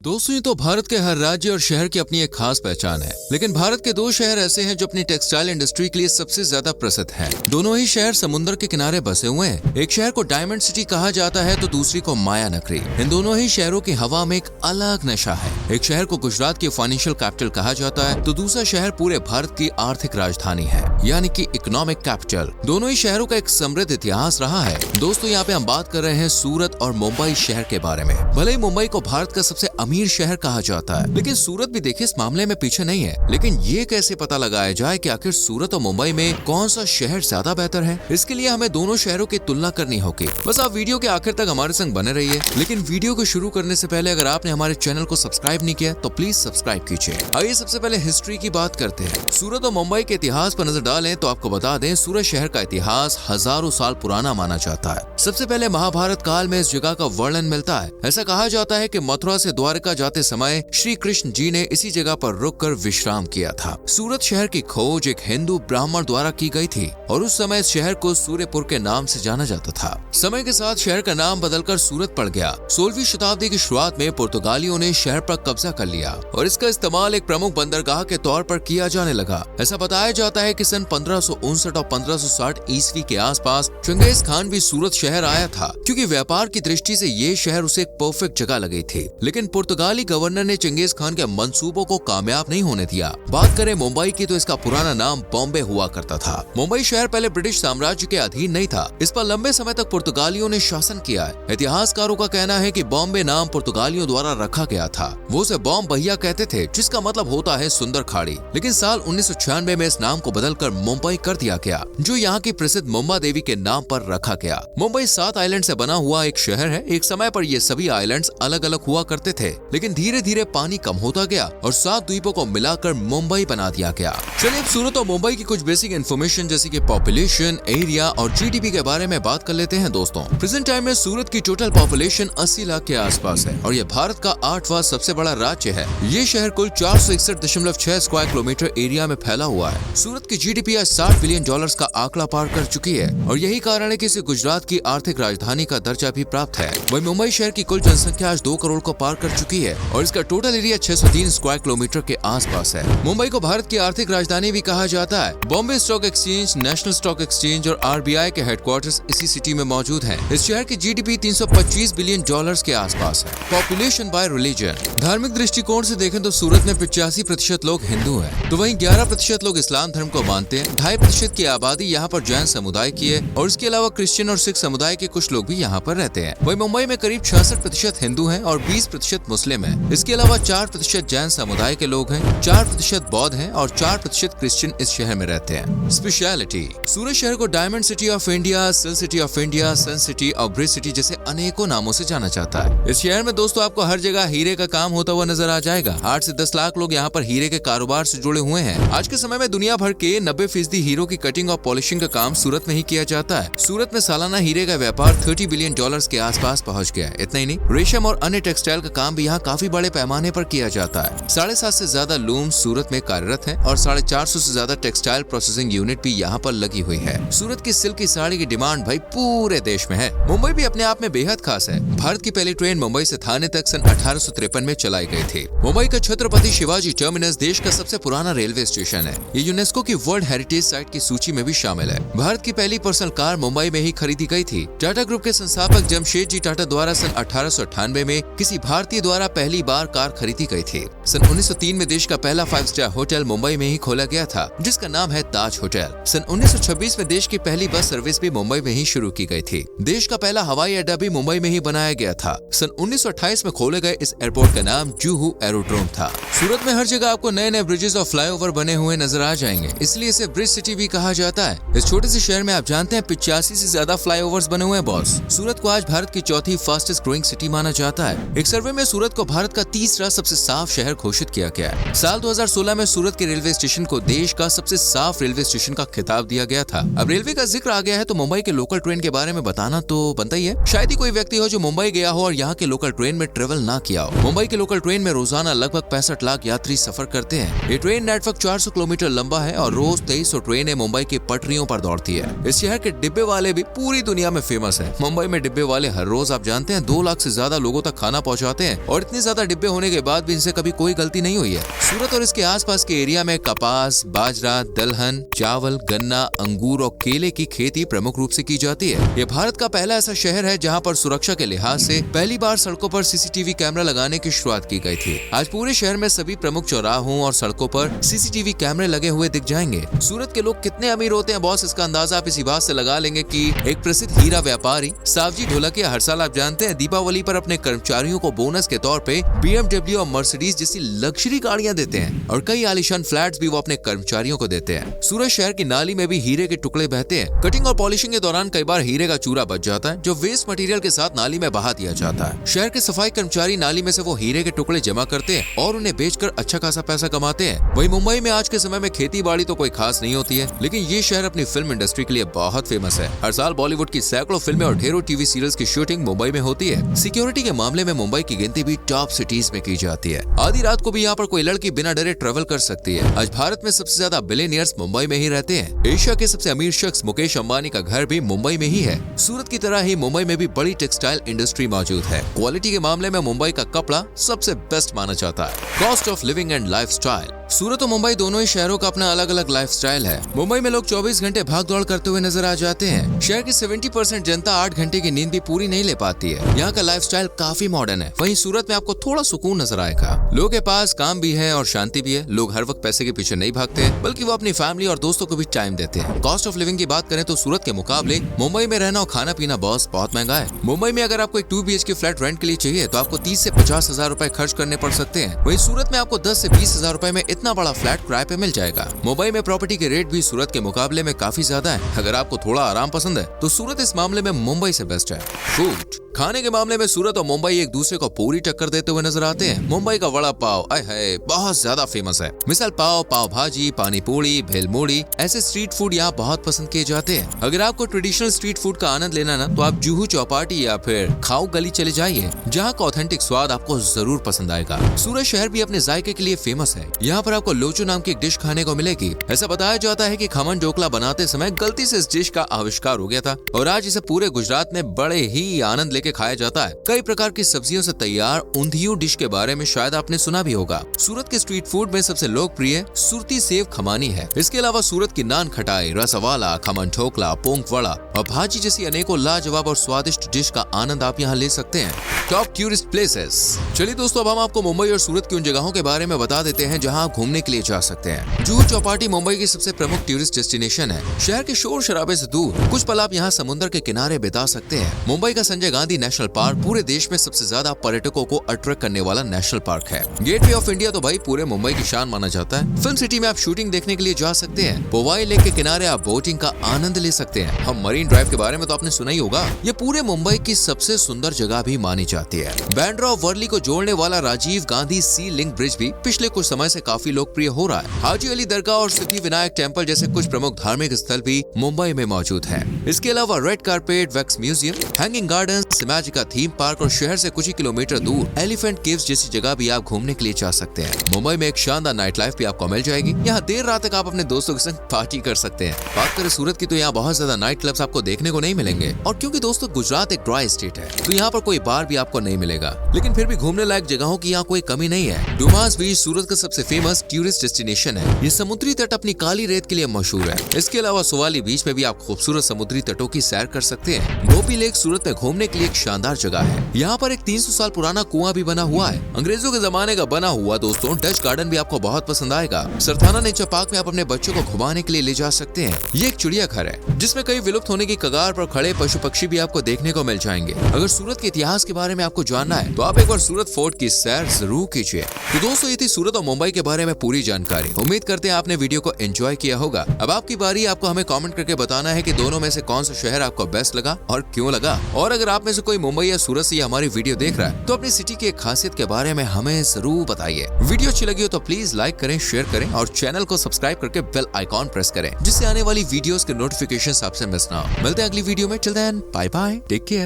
दोस्तों ये तो भारत के हर राज्य और शहर की अपनी एक खास पहचान है, लेकिन भारत के दो शहर ऐसे हैं जो अपनी टेक्सटाइल इंडस्ट्री के लिए सबसे ज्यादा प्रसिद्ध हैं। दोनों ही शहर समुद्र के किनारे बसे हुए हैं। एक शहर को डायमंड सिटी कहा जाता है तो दूसरी को माया नगरी। इन दोनों ही शहरों की हवा में एक अलग नशा है। एक शहर को गुजरात की फाइनेंशियल कैपिटल कहा जाता है तो दूसरा शहर पूरे भारत की आर्थिक राजधानी है, यानी कि इकोनॉमिक कैपिटल। दोनों ही शहरों का एक समृद्ध इतिहास रहा है। दोस्तों यहाँ पे हम बात कर रहे हैं सूरत और मुंबई शहर के बारे में। भले ही मुंबई को भारत का सबसे अमीर शहर कहा जाता है, लेकिन सूरत भी देखिए इस मामले में पीछे नहीं है। लेकिन ये कैसे पता लगाया जाए कि आखिर सूरत और मुंबई में कौन सा शहर ज्यादा बेहतर है? इसके लिए हमें दोनों शहरों की तुलना करनी होगी। बस आप वीडियो के आखिर तक हमारे संग बने रहिए। लेकिन वीडियो को शुरू करने से पहले अगर आपने हमारे चैनल को सब्सक्राइब नहीं किया तो प्लीज सब्सक्राइब कीजिए। आइए सबसे पहले हिस्ट्री की बात करते हैं। सूरत और मुंबई के इतिहास पर नजर डालें तो आपको बता दें, सूरत शहर का इतिहास हजारों साल पुराना माना जाता है। सबसे पहले महाभारत काल में इस जगह का वर्णन मिलता है। ऐसा कहा जाता है कि मथुरा से द्वारका जाते समय श्री कृष्ण जी ने इसी जगह पर रुककर विश्राम किया था। सूरत शहर की खोज एक हिंदू ब्राह्मण द्वारा की गई थी और उस समय इस शहर को सूर्यपुर के नाम से जाना जाता था। समय के साथ शहर का नाम बदलकर सूरत पड़ गया। 16वीं शताब्दी की शुरुआत में पुर्तगालियों ने शहर पर कब्जा कर लिया और इसका इस्तेमाल एक प्रमुख बंदरगाह के तौर पर किया जाने लगा। ऐसा बताया जाता है कि सन 1559 और 1560 ईस्वी के आसपास चंगेज खान भी सूरत शहर आया था, क्योंकि व्यापार की दृष्टि से ये शहर उसे एक परफेक्ट जगह लगी थी। लेकिन पुर्तगाली गवर्नर ने चंगेज खान के मंसूबों को कामयाब नहीं होने दिया। बात करें मुंबई की तो इसका पुराना नाम बॉम्बे हुआ करता था। मुंबई शहर पहले ब्रिटिश साम्राज्य के अधीन नहीं था। इस पर लंबे समय तक पुर्तगालियों ने शासन किया है। इतिहासकारों का कहना है कि बॉम्बे नाम पुर्तगालियों द्वारा रखा गया था। वो उसे बॉम्ब भैया कहते थे, जिसका मतलब होता है सुंदर खाड़ी। लेकिन साल 1996 में इस नाम को बदलकर मुंबई कर दिया गया, जो यहाँ की प्रसिद्ध मुंबा देवी के नाम पर रखा गया। मुंबई 7 आइलैंड से बना हुआ एक शहर है। एक समय पर ये सभी आइलैंड्स अलग अलग हुआ करते थे, लेकिन धीरे धीरे पानी कम होता गया और 7 द्वीपों को मिलाकर मुंबई बना दिया गया। चलिए अब सूरत और मुंबई की कुछ बेसिक इन्फॉर्मेशन जैसे कि पॉपुलेशन, एरिया और जीडीपी के बारे में बात कर लेते हैं। दोस्तों प्रेजेंट टाइम में सूरत की टोटल पॉपुलेशन 80 लाख के आसपास है और ये भारत का 8वां सबसे बड़ा राज्य है। ये शहर कुल 461.6 स्क्वायर किलोमीटर एरिया में फैला हुआ है। सूरत की जीडीपी आज $60 बिलियन का आंकड़ा पार कर चुकी है और यही कारण है कि इसे गुजरात की आर्थिक राजधानी का दर्जा भी प्राप्त है। वहीं मुंबई शहर की कुल जनसंख्या आज 2 करोड़ को पार कर चुकी है और इसका टोटल एरिया 603 स्क्वायर किलोमीटर के आसपास है। मुंबई को भारत की आर्थिक राजधानी भी कहा जाता है। Bombay stock exchange, national stock exchange और आरबीआई के हेडक्वार्टर्स इसी सिटी में मौजूद हैं। इस शहर की जीडीपी $325 बिलियन के आसपास है। पॉपुलेशन बाय रिलीजन, धार्मिक दृष्टिकोण से देखें तो सूरत में 85% लोग हिंदू हैं, तो वहीं 11% लोग इस्लाम धर्म को मानते हैं। 2.5% की आबादी यहाँ पर जैन समुदाय की है और इसके अलावा क्रिश्चियन और सिख समुदाय के कुछ लोग भी यहाँ पर रहते हैं। वहीं मुंबई में करीब 66% हिंदू हैं और 20% मुस्लिम हैं। इसके अलावा 4% जैन समुदाय के लोग हैं, 4% बौद्ध हैं और 4% क्रिश्चियन इस शहर में रहते हैं। स्पेशलिटी, सूरत शहर को diamond city of India, silk city of India, sun city और ब्रिज सिटी जैसे अनेकों नामों से जाना जाता है। इस शहर में दोस्तों आपको हर जगह हीरे का काम होता हुआ नजर आ जाएगा। 8 से 10 लाख लोग यहाँ पर हीरे के कारोबार से जुड़े हुए हैं। आज के समय में दुनिया भर के 90% हीरो की कटिंग और पॉलिशिंग का काम सूरत में ही किया जाता है। सूरत में सालाना हीरे का व्यापार $30 बिलियन के आसपास पहुँच गया है। इतना ही नहीं, रेशम और अन्य टेक्सटाइल का काम भी यहाँ काफी बड़े पैमाने पर किया जाता है। 7.5 से ज्यादा लूम सूरत में कार्यरत है और 450 से ज्यादा टेक्सटाइल प्रोसेसिंग यूनिट भी यहाँ पर लगी हुई है। सूरत की सिल्क की साड़ी की डिमांड भाई पूरे देश में है। मुंबई भी अपने आप में बेहद खास है। भारत की पहली ट्रेन मुंबई से थाने तक सन 1853 में चलाई गई थी। मुंबई का छत्रपति शिवाजी टर्मिनस देश का सबसे पुराना रेलवे स्टेशन है। ये यूनेस्को की वर्ल्ड हेरिटेज साइट की सूची में भी शामिल है। भारत की पहली पर्सनल कार मुंबई में ही खरीदी गई थी। टाटा ग्रुप के संस्थापक जमशेदजी टाटा द्वारा सन 1898 में किसी भारतीय द्वारा पहली बार कार खरीदी गई थी। सन 1903 में देश का पहला 5 स्टार होटल मुंबई में ही खोला गया था, जिसका नाम है ताज होटल। सन 1926 में देश की पहली बस सर्विस भी मुंबई में ही शुरू की गई थी। देश का पहला हवाई अड्डा भी मुंबई में ही बनाया गया था। सन 1928 में खोले गए इस एयरपोर्ट का नाम जुहू एरोड्रोम था। सूरत में हर जगह आपको नए नए ब्रिजेस और फ्लाईओवर बने हुए नजर आ जाएंगे, इसलिए इसे ब्रिज सिटी भी कहा जाता है। इस छोटे से शहर में आप जानते हैं 85 से ज्यादा फ्लाईओवर्स बने हुए हैं बॉस। सूरत को आज भारत की चौथी फास्टेस्ट ग्रोइंग सिटी माना जाता है। एक सर्वे में सूरत को भारत का 3रा सबसे साफ शहर घोषित किया गया है। साल 2016 में सूरत के रेलवे स्टेशन को देश का सबसे साफ रेलवे स्टेशन का खिताब दिया गया था। अब रेलवे का जिक्र आ गया है तो मुंबई के लोकल ट्रेन के बारे में बताना तो बनता ही है। शायद ही कोई व्यक्ति हो जो मुंबई गया हो और यहाँ के लोकल ट्रेन में ट्रेवल ना किया हो। मुंबई के लोकल ट्रेन में रोजाना लगभग 65 लाख यात्री सफर करते हैं। ये ट्रेन नेटवर्क 400 किलोमीटर लंबा है और रोज 2300 ट्रेनें मुंबई की पटरियों पर दौड़ती है। इस शहर के डिब्बे वाले भी पूरी दुनिया में फेमस है। मुंबई में डिब्बे वाले हर रोज आप जानते हैं 2 लाख से ज्यादा लोगों तक खाना पहुंचाते हैं और इतने ज्यादा डिब्बे होने के बाद भी इनसे कभी कोई गलती नहीं हुई है। सूरत और इसके आसपास के एरिया में कपास, बाजरा, दलहन, चावल, गन्ना, अंगूर और केले की खेती प्रमुख रूप से की जाती है। ये भारत का पहला ऐसा शहर है जहाँ पर सुरक्षा के लिहाज से पहली बार सड़कों पर सीसीटीवी कैमरा लगाने की शुरुआत की गई थी। आज पूरे शहर में सभी प्रमुख चौराहों और सड़कों पर सीसीटीवी कैमरे लगे हुए दिख जाएंगे। सूरत के लोग कितने अमीर होते हैं बॉस, इसका अंदाजा आप इसी बात से लगा लेंगे कि एक प्रसिद्ध हीरा व्यापारी सावजी ढोलकिया हर साल आप जानते हैं दीपावली पर अपने कर्मचारियों को बोनस के तौर पे BMW और मर्सिडीज जैसी लग्जरी गाड़ियां देते हैं और कई आलीशान फ्लैट्स भी वो अपने कर्मचारियों को देते हैं। सूरत शहर की नाली में भी हीरे के टुकड़े बहते हैं। कटिंग और पॉलिशिंग के दौरान कई बार हीरे का चूरा बच जाता है जो वेस्ट मटेरियल के साथ नाली में बहा दिया जाता है। शहर के सफाई कर्मचारी नाली में से वो हीरे के टुकड़े जमा करते हैं और उन्हें बेचकर अच्छा खासा पैसा कमाते हैं। वहीं मुंबई में आज के समय में खेती बाड़ी तो कोई खास नहीं होती है, लेकिन ये शहर अपनी फिल्म इंडस्ट्री के लिए बहुत फेमस है। हर साल बॉलीवुड की सैकड़ों फिल्में और ढेरों टीवी सीरियल्स की शूटिंग मुंबई में होती है। सिक्योरिटी के मामले में मुंबई की गिनती भी टॉप सिटीज में की जाती है। आधी रात को भी यहाँ पर कोई लड़की बिना डरे ट्रेवल कर सकती है। आज भारत में सबसे ज्यादा बिलियनियर्स मुंबई में ही रहते हैं। एशिया के सबसे अमीर शख्स मुकेश अंबानी का घर भी मुंबई में ही है। सूरत की तरह ही मुंबई में भी बड़ी टेक्सटाइल इंडस्ट्री मौजूद है। क्वालिटी के मामले में मुंबई का कपड़ा सबसे बेस्ट माना जाता है। Cost of living and lifestyle. Surat और मुंबई दोनों ही शहरों का अपना अलग अलग लाइफस्टाइल है। मुंबई में लोग 24 घंटे भाग दौड़ करते हुए नजर आ जाते हैं। शहर की 70% जनता 8 घंटे की नींद भी पूरी नहीं ले पाती है। यहाँ का लाइफस्टाइल काफी मॉडर्न है। वहीं सूरत में आपको थोड़ा सुकून नजर आएगा। लोगों के पास काम भी है और शांति भी है। लोग हर वक्त पैसे के पीछे नहीं भागते, बल्कि वो अपनी फैमिली और दोस्तों को भी टाइम देते हैं। कॉस्ट ऑफ लिविंग की बात करें तो सूरत के मुकाबले मुंबई में रहना और खाना पीना बॉस बहुत महंगा है। मुंबई में अगर आपको एक 2 BHK फ्लैट रेंट के लिए चाहिए तो आपको 30 से 50 हजार रूपए खर्च करने पड़ सकते हैं। वहीं सूरत में आपको 10 से 20 हजार रूपए में इतना बड़ा फ्लैट किराए पे मिल जाएगा। मुंबई में प्रॉपर्टी के रेट भी सूरत के मुकाबले में काफी ज्यादा है। अगर आपको थोड़ा आराम पसंद है तो सूरत इस मामले में मुंबई से बेस्ट है। फूड खाने के मामले में सूरत और मुंबई एक दूसरे को पूरी टक्कर देते हुए नजर आते हैं। मुंबई का वड़ा पाव आय हाय बहुत ज्यादा फेमस है। मिसल पाव, पाव भाजी, पानी पूरी, भेलमूड़ी ऐसे स्ट्रीट फूड यहाँ बहुत पसंद किए जाते हैं। अगर आपको ट्रेडिशनल स्ट्रीट फूड का आनंद लेना ना तो आप जुहू चौपाटी या फिर खाऊ गली चले जाइए, जहाँ का ऑथेंटिक स्वाद आपको जरूर पसंद आएगा। सूरत शहर भी अपने जायके के लिए फेमस है। यहाँ पर आपको लोचो नाम की एक डिश खाने को मिलेगी। ऐसा बताया जाता है कि खमन ढोकला बनाते समय गलती से इस डिश का आविष्कार हो गया था और आज इसे पूरे गुजरात में बड़े ही आनंद लेके खाया जाता है। कई प्रकार की सब्जियों से तैयार ऊंधिયું डिश के बारे में शायद आपने सुना भी होगा। सूरत के स्ट्रीट फूड में सबसे लोकप्रिय सुरती सेव खमानी है। इसके अलावा सूरत की नान खटाई, रसवाला, खमन ढोकला, पोंक वड़ा और भाजी जैसी अनेकों लाजवाब और स्वादिष्ट डिश का आनंद आप यहाँ ले सकते हैं। Top tourist places. चलिए दोस्तों, अब हम आपको मुंबई और सूरत की उन जगहों के बारे में बता देते हैं जहाँ घूमने के लिए जा सकते हैं। जुहू चौपाटी मुंबई की सबसे प्रमुख टूरिस्ट डेस्टिनेशन है। शहर के शोर शराबे से दूर कुछ पल आप यहाँ समुद्र के किनारे बिता सकते हैं। मुंबई का संजय गांधी नेशनल पार्क पूरे देश में सबसे ज्यादा पर्यटकों को अट्रैक्ट करने वाला नेशनल पार्क है। गेटवे ऑफ इंडिया तो भाई पूरे मुंबई की शान माना जाता है। फिल्म सिटी में आप शूटिंग देखने के लिए जा सकते हैं। पोवाई लेक के किनारे आप बोटिंग का आनंद ले सकते हैं। हम मरीन ड्राइव के बारे में तो आपने सुना ही होगा। ये पूरे मुंबई की सबसे सुंदर जगह भी मानी जाती है। बांद्रा और वर्ली को जोड़ने वाला राजीव गांधी सी लिंक ब्रिज भी पिछले कुछ समय से काफी लोकप्रिय हो रहा है। हाजी अली दरगाह और सिद्धि विनायक टेम्पल जैसे कुछ प्रमुख धार्मिक स्थल भी मुंबई में मौजूद हैं। इसके अलावा red carpet, wax museum, hanging garden, Imagica theme park और शहर से कुछ ही किलोमीटर दूर एलिफेंट केव्स जैसी जगह भी आप घूमने के लिए जा सकते हैं। मुंबई में एक शानदार नाइट लाइफ भी आपको मिल जाएगी। यहाँ देर रात तक आप अपने दोस्तों के संग पार्टी कर सकते हैं। बात करें सूरत की तो यहाँ बहुत ज्यादा नाइट क्लब्स आपको देखने को नहीं मिलेंगे और क्योंकि दोस्तों गुजरात एक ड्राई स्टेट है तो यहाँ पर कोई बार भी आपको नहीं मिलेगा, लेकिन फिर भी घूमने लायक जगहों की यहाँ कोई कमी नहीं है। डुमास बीच सूरत का सबसे फेमस टूरिस्ट डेस्टिनेशन है। ये समुद्री तट अपनी काली रेत के लिए मशहूर है। इसके अलावा सुवाली बीच में भी आप खूबसूरत समुद्री तटों की सैर कर सकते हैं। गोपी लेक सूरत में घूमने के लिए एक शानदार जगह है। यहाँ पर एक 300 साल पुराना कुआं भी बना हुआ है, अंग्रेजों के जमाने का बना हुआ। दोस्तों डच गार्डन भी आपको बहुत पसंद आएगा। सरथाना नेचर पार्क में आप अपने बच्चों को घुमाने के लिए ले जा सकते हैं। ये एक चिड़ियाघर है जिसमें कई विलुप्त होने की कगार पर खड़े पशु पक्षी भी आपको देखने को मिल जाएंगे। अगर सूरत के इतिहास के बारे में आपको जानना है तो आप एक बार सूरत फोर्ट की सैर जरूर कीजिए। तो दोस्तों ये थी सूरत और मुंबई के बारे में पूरी जानकारी। उम्मीद करते हैं आपने वीडियो को एंजॉय किया होगा। अब आपकी बारी, आपको हमें कमेंट करके बताना है कि दोनों में से कौन सा शहर आपको बेस्ट लगा और क्यों लगा। और अगर आप में से कोई मुंबई या सूरत से हमारी वीडियो देख रहा है तो अपनी सिटी की खासियत के बारे में हमें जरूर बताइए। वीडियो अच्छी लगी हो तो प्लीज लाइक करें, शेयर करें और चैनल को सब्सक्राइब करके बेल आइकॉन प्रेस करें, जिससे आने वाली वीडियोस के नोटिफिकेशंस आपसे मिस ना हो। मिलते हैं अगली वीडियो में। Till then bye bye, take care.